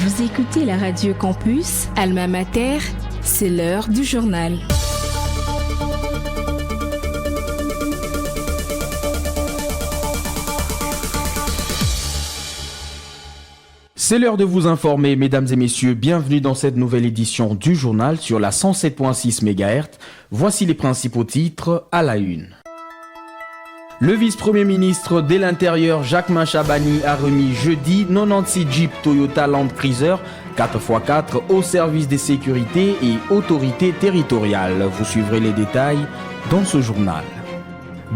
Vous écoutez la Radio Campus, Alma Mater, c'est l'heure du journal. C'est l'heure de vous informer, mesdames et messieurs. Bienvenue dans cette nouvelle édition du journal sur la 107.6 MHz. Voici les principaux titres à la une. Le vice-premier ministre de l'Intérieur, Jacquemain Chabani, a remis jeudi 96 Jeep Toyota Land Cruiser 4x4 au service des sécurités et autorités territoriales. Vous suivrez les détails dans ce journal.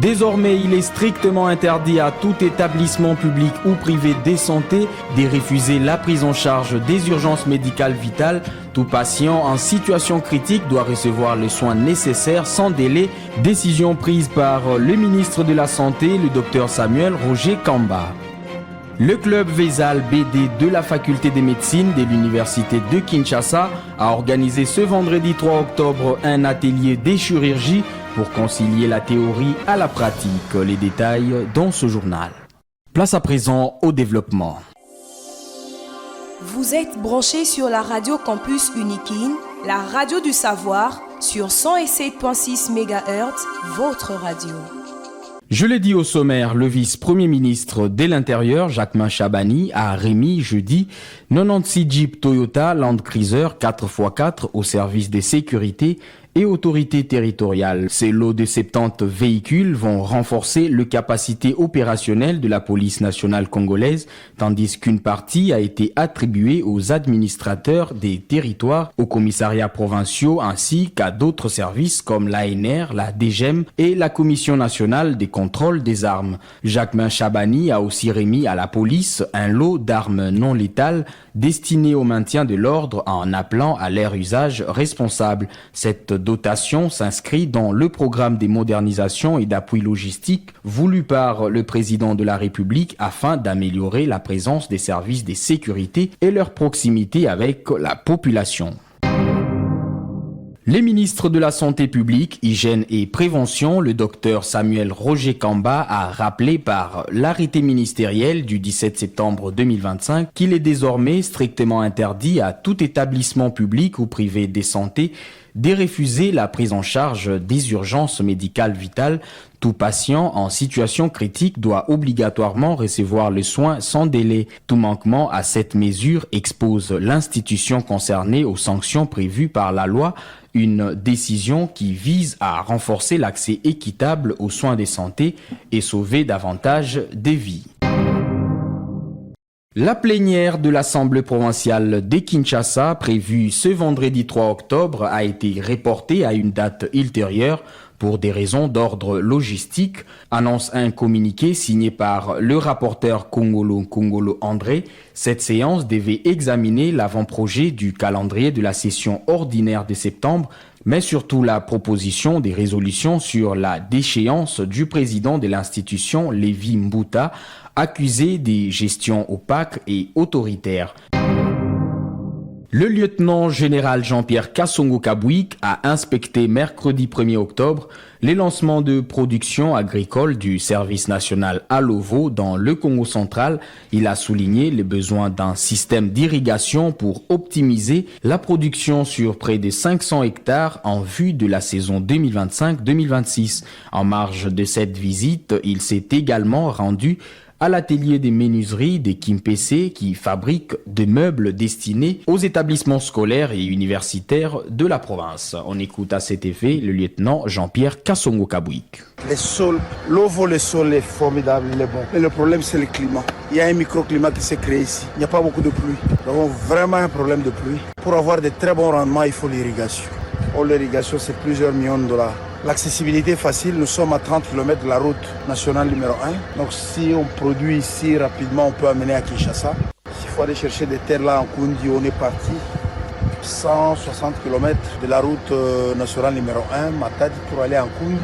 Désormais, il est strictement interdit à tout établissement public ou privé de santé de refuser la prise en charge des urgences médicales vitales. Tout patient en situation critique doit recevoir les soins nécessaires sans délai. Décision prise par le ministre de la Santé, le Dr Samuel Roger Kamba. Le club Vesal BD de la faculté de médecine de l'université de Kinshasa a organisé ce vendredi 3 octobre un atelier de chirurgie pour concilier la théorie à la pratique. Les détails dans ce journal. Place à présent au développement. Vous êtes branchés sur la Radio Campus Unikin, la radio du savoir, sur 107.6 MHz, votre radio. Je l'ai dit au sommaire, le vice-premier ministre de l'Intérieur, Jacquemain Chabani, a remis jeudi 96 Jeep Toyota Land Cruiser 4x4 au service des sécurités et autorités territoriales. Ces lots de 70 véhicules vont renforcer les capacités opérationnelles de la police nationale congolaise, tandis qu'une partie a été attribuée aux administrateurs des territoires, aux commissariats provinciaux ainsi qu'à d'autres services comme l'ANR, la DGM et la Commission nationale des contrôles des armes. Jacquemain Chabani a aussi remis à la police un lot d'armes non létales destinées au maintien de l'ordre en appelant à leur usage responsable. Cette dotation s'inscrit dans le programme des modernisations et d'appui logistique voulu par le président de la République afin d'améliorer la présence des services de sécurité et leur proximité avec la population. Les ministres de la Santé publique, Hygiène et Prévention, le docteur Samuel Roger Kamba, a rappelé par l'arrêté ministériel du 17 septembre 2025 qu'il est désormais strictement interdit à tout établissement public ou privé de santé de refuser la prise en charge des urgences médicales vitales. Tout patient en situation critique doit obligatoirement recevoir les soins sans délai. Tout manquement à cette mesure expose l'institution concernée aux sanctions prévues par la loi, une décision qui vise à renforcer l'accès équitable aux soins de santé et sauver davantage des vies. La plénière de l'Assemblée provinciale de Kinshasa, prévue ce vendredi 3 octobre, a été reportée à une date ultérieure pour des raisons d'ordre logistique, annonce un communiqué signé par le rapporteur Kongolo André. Cette séance devait examiner l'avant-projet du calendrier de la session ordinaire de septembre, mais surtout la proposition des résolutions sur la déchéance du président de l'institution, Lévi Mbuta, accusé des gestions opaques et autoritaires. Le lieutenant-général Jean-Pierre Kassongo-Kabouik a inspecté mercredi 1er octobre les lancements de production agricole du service national Alovo dans le Congo central. Il a souligné les besoins d'un système d'irrigation pour optimiser la production sur près de 500 hectares en vue de la saison 2025-2026. En marge de cette visite, il s'est également rendu à l'atelier des menuiseries des Kimpese qui fabrique des meubles destinés aux établissements scolaires et universitaires de la province. On écoute à cet effet le lieutenant Jean-Pierre Kassongo-Kabouik. L'Ovo, le sol est formidable, il est bon. Mais le problème, c'est le climat. Il y a un microclimat qui s'est créé ici. Il n'y a pas beaucoup de pluie. Nous avons vraiment un problème de pluie. Pour avoir de très bons rendements, il faut l'irrigation. L'irrigation, c'est plusieurs millions de dollars. L'accessibilité est facile, nous sommes à 30 km de la route nationale numéro 1. Donc si on produit ici rapidement, on peut amener à Kinshasa. S'il faut aller chercher des terres là en Kundi, on est parti 160 km de la route nationale numéro 1, Matadi, pour aller en Kundi.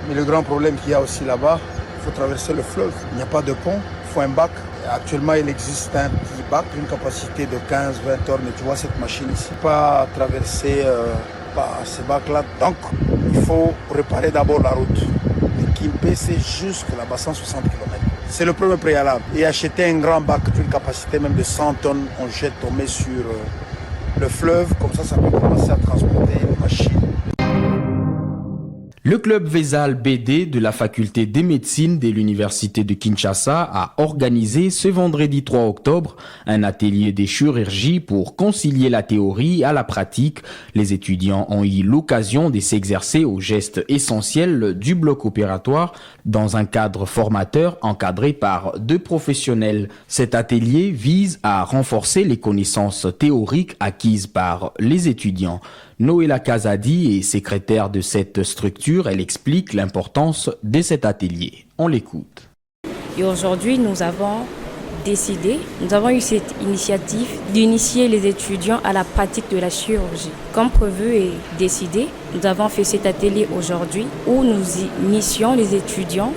Mais le grand problème qu'il y a aussi là-bas, il faut traverser le fleuve. Il n'y a pas de pont, il faut un bac. Actuellement, il existe un petit bac d'une capacité de 15-20 heures, mais tu vois cette machine ici, pas traverser ces bacs-là. Donc, il faut réparer d'abord la route. De Kimpese jusqu'à là-bas, 160 km. C'est le premier préalable. Et acheter un grand bac d'une capacité même de 100 tonnes, on jette, on met sur le fleuve, comme ça peut commencer à transporter une machine. Le club Vesal BD de la faculté des médecines de l'université de Kinshasa a organisé ce vendredi 3 octobre un atelier de chirurgie pour concilier la théorie à la pratique. Les étudiants ont eu l'occasion de s'exercer aux gestes essentiels du bloc opératoire dans un cadre formateur encadré par 2 professionnels. Cet atelier vise à renforcer les connaissances théoriques acquises par les étudiants. Noéla Kazadi est secrétaire de cette structure. Elle explique l'importance de cet atelier. On l'écoute. Et aujourd'hui, nous avons eu cette initiative d'initier les étudiants à la pratique de la chirurgie. Comme prévu et décidé, nous avons fait cet atelier aujourd'hui où nous initions les étudiants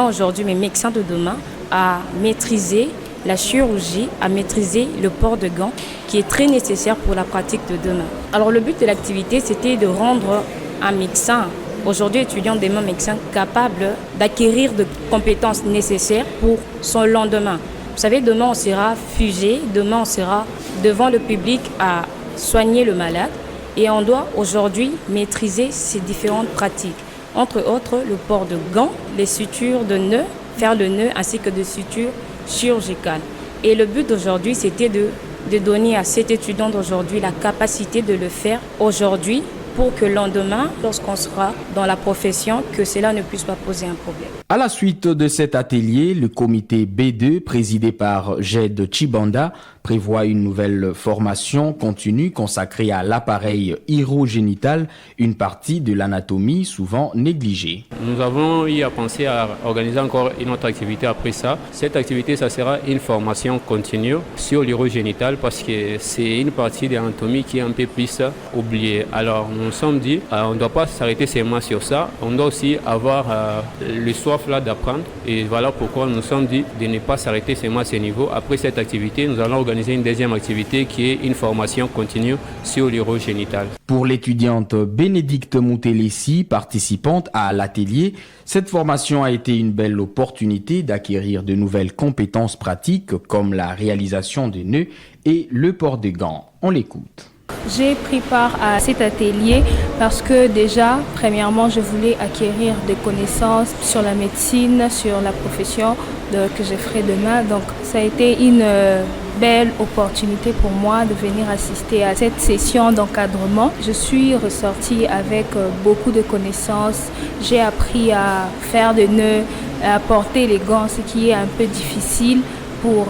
aujourd'hui, mais médecins de demain, à maîtriser la chirurgie, à maîtriser le port de gants qui est très nécessaire pour la pratique de demain. Alors le but de l'activité, c'était de rendre un médecin, aujourd'hui étudiant, demain médecin, capable d'acquérir de compétences nécessaires pour son lendemain. Vous savez, demain on sera fusé, demain on sera devant le public à soigner le malade et on doit aujourd'hui maîtriser ces différentes pratiques. Entre autres, le port de gants, les sutures de nœuds, faire le nœud ainsi que de sutures chirurgicales. Et le but d'aujourd'hui, c'était de donner à cet étudiant d'aujourd'hui la capacité de le faire aujourd'hui pour que le lendemain, lorsqu'on sera dans la profession, que cela ne puisse pas poser un problème. À la suite de cet atelier, le comité B2, présidé par Jed Chibanda, prévoit une nouvelle formation continue consacrée à l'appareil urogénital, une partie de l'anatomie souvent négligée. Nous avons eu à penser à organiser encore une autre activité après ça. Cette activité, ça sera une formation continue sur l'urogénital parce que c'est une partie de l'anatomie qui est un peu plus oubliée. Alors nous nous sommes dit, on ne doit pas s'arrêter seulement sur ça, on doit aussi avoir le soif là d'apprendre. Et voilà pourquoi nous nous sommes dit de ne pas s'arrêter seulement à ce niveau. Après cette activité, nous allons organiser une deuxième activité qui est une formation continue sur l'urogénital. Pour l'étudiante Bénédicte Moutelessi, participante à l'atelier, cette formation a été une belle opportunité d'acquérir de nouvelles compétences pratiques comme la réalisation des nœuds et le port de gants. On l'écoute. J'ai pris part à cet atelier parce que déjà, premièrement, je voulais acquérir des connaissances sur la médecine, sur la profession que je ferai demain. Donc ça a été une belle opportunité pour moi de venir assister à cette session d'encadrement. Je suis ressortie avec beaucoup de connaissances. J'ai appris à faire des nœuds, à porter les gants, ce qui est un peu difficile pour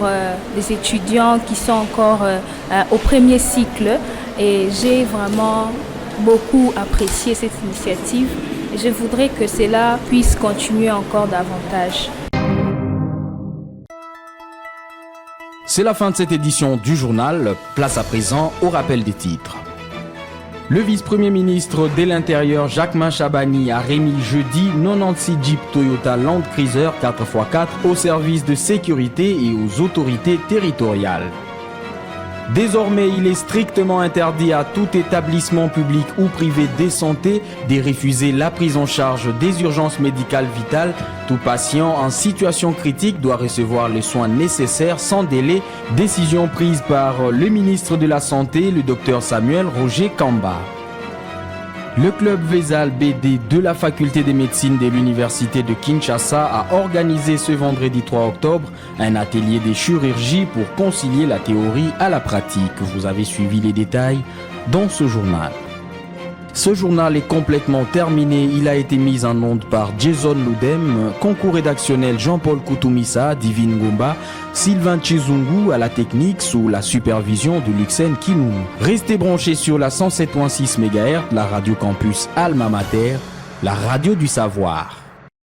les étudiants qui sont encore au premier cycle. Et j'ai vraiment beaucoup apprécié cette initiative et je voudrais que cela puisse continuer encore davantage. C'est la fin de cette édition du journal. Place à présent au rappel des titres. Le vice-premier ministre de l'Intérieur Jacquemain Chabani a remis jeudi 96 Jeep Toyota Land Cruiser 4x4 au service de sécurité et aux autorités territoriales. Désormais, il est strictement interdit à tout établissement public ou privé de santé de refuser la prise en charge des urgences médicales vitales. Tout patient en situation critique doit recevoir les soins nécessaires sans délai. Décision prise par le ministre de la Santé, le Dr Samuel Roger Kamba. Le club Vesal BD de la faculté des médecines de l'université de Kinshasa a organisé ce vendredi 3 octobre un atelier de chirurgie pour concilier la théorie à la pratique. Vous avez suivi les détails dans ce journal. Ce journal est complètement terminé. Il a été mis en onde par Jason Loudem, concours rédactionnel Jean-Paul Koutoumissa, Divine Ngomba, Sylvain Chizungu à la technique sous la supervision de Luxen Kinoum. Restez branchés sur la 107.6 MHz, la radio campus Alma Mater, la radio du savoir.